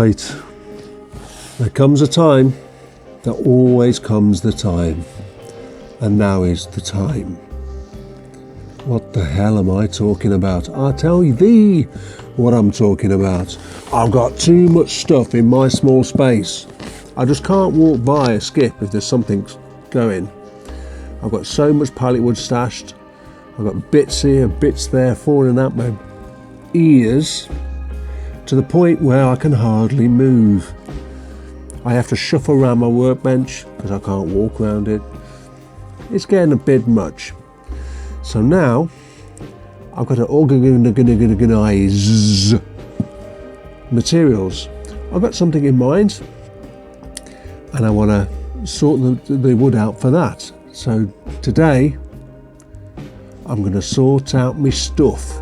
right. There comes a time. There always comes the time. And now is the time. What the hell am I talking about? I'll tell you what I'm talking about. I've got too much stuff in my small space. I just can't walk by a skip if there's something going. I've got so much pallet wood stashed. I've got bits here, bits there, falling out my ears to the point where I can hardly move. I have to shuffle around my workbench because I can't walk around it. It's getting a bit much. So now I've got to organise materials. I've got something in mind and I want to sort the wood out for that. So today I'm going to sort out my stuff.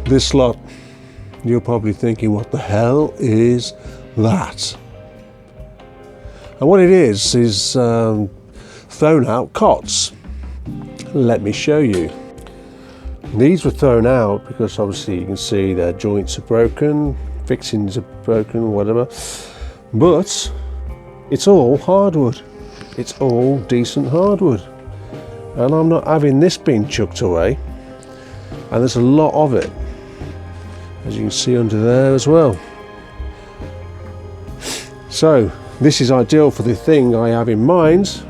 This lot, you're probably thinking, what the hell is that? And what it is thrown out cots. Let me show you. These were thrown out because obviously you can see their joints are broken, fixings are broken, whatever. But it's all hardwood. It's all decent hardwood. And I'm not having this being chucked away. And there's a lot of it, as you can see under there as well. So this is ideal for the thing I have in mind.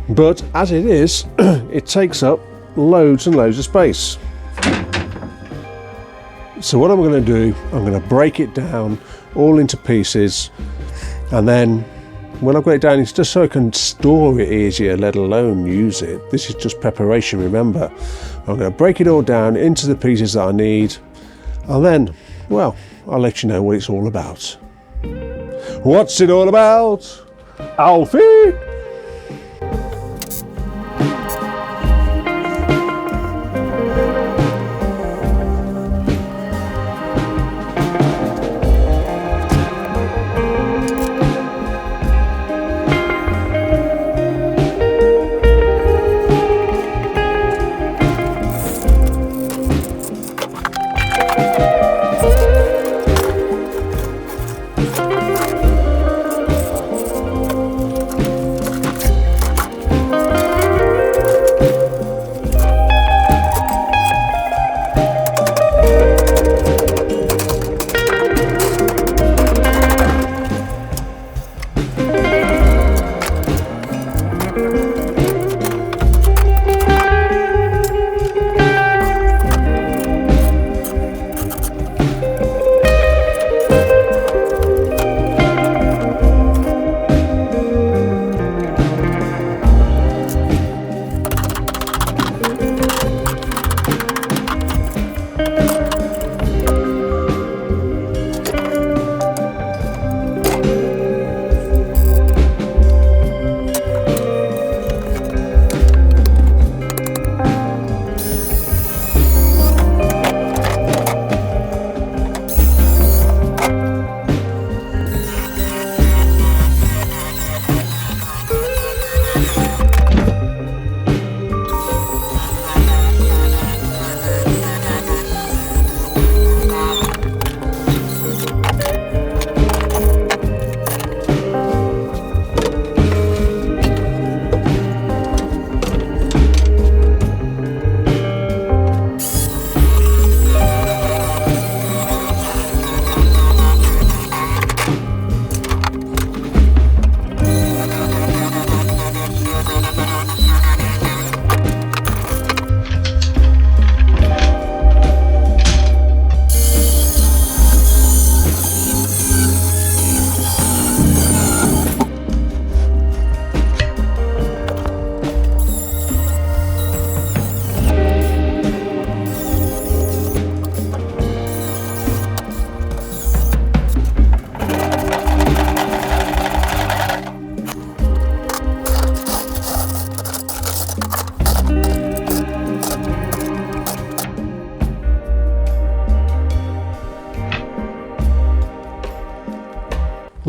But as it is, it takes up loads and loads of space. So what I'm going to do, I'm going to break it down all into pieces, and then when I've got it down, it's just so I can store it easier, let alone use it. This is just preparation, remember. I'm going to break it all down into the pieces that I need, and then, well, I'll let you know what it's all about. What's it all about, Alfie?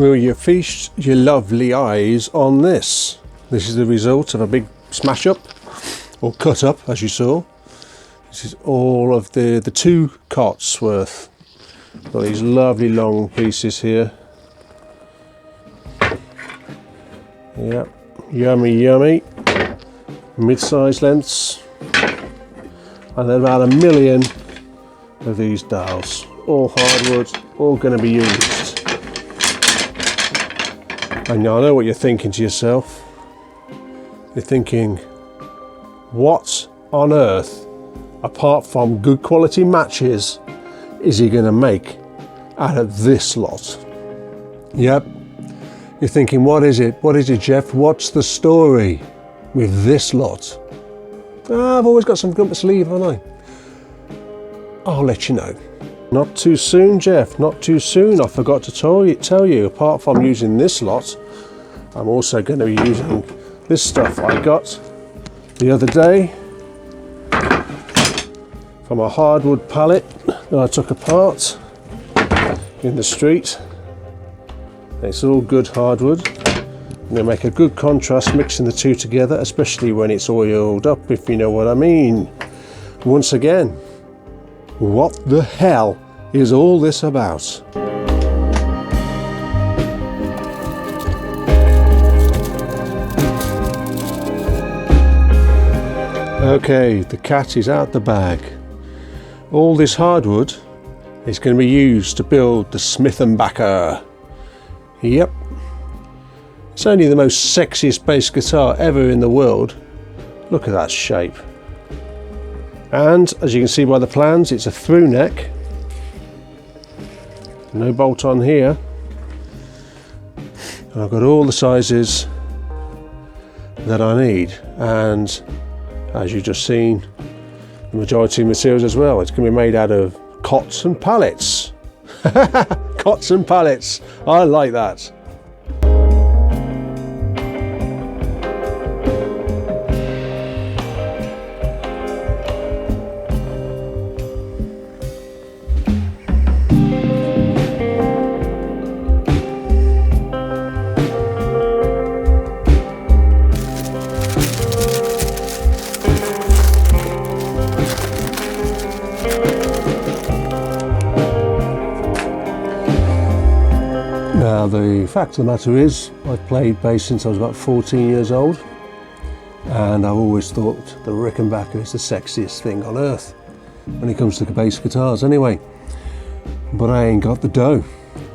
Will you feast your lovely eyes on this? This is the result of a big smash up, or cut up, as you saw. This is all of the 2 cots worth. Got these lovely long pieces here. Yep, yummy, yummy. Mid-size lengths. And then about 1 million of these dowels. All hardwood, all going to be used. And I know what you're thinking to yourself. You're thinking, what on earth, apart from good quality matches, is he going to make out of this lot? Yep. You're thinking, what is it? What is it, Jeff? What's the story with this lot? I've always got something up my sleeve, haven't I? I'll let you know. Not too soon, Jeff, not too soon. I forgot to tell you, apart from using this lot, I'm also going to be using this stuff I got the other day from a hardwood pallet that I took apart in the street. It's all good hardwood. I'm going to make a good contrast mixing the 2 together, especially when it's oiled up, if you know what I mean. Once again, what the hell is all this about? Okay, the cat is out the bag. All this hardwood is going to be used to build the Smithenbacker. Yep. It's only the most sexiest bass guitar ever in the world. Look at that shape. And as you can see by the plans, it's a through neck. No bolt on here. And I've got all the sizes that I need. And as you've just seen, the majority of materials as well. It's going to be made out of cots and pallets. Cots and pallets. I like that. Now the fact of the matter is, I've played bass since I was about 14 years old, and I've always thought the Rickenbacker is the sexiest thing on earth when it comes to bass guitars anyway. But I ain't got the dough,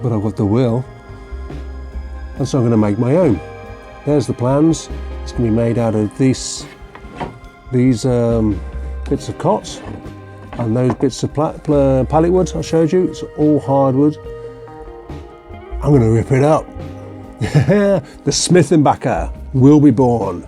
but I've got the will, and so I'm going to make my own. There's the plans. It's going to be made out of these bits of cots and those bits of pallet wood I showed you. It's all hardwood. I'm going to rip it up. The Smithenbacker will be born.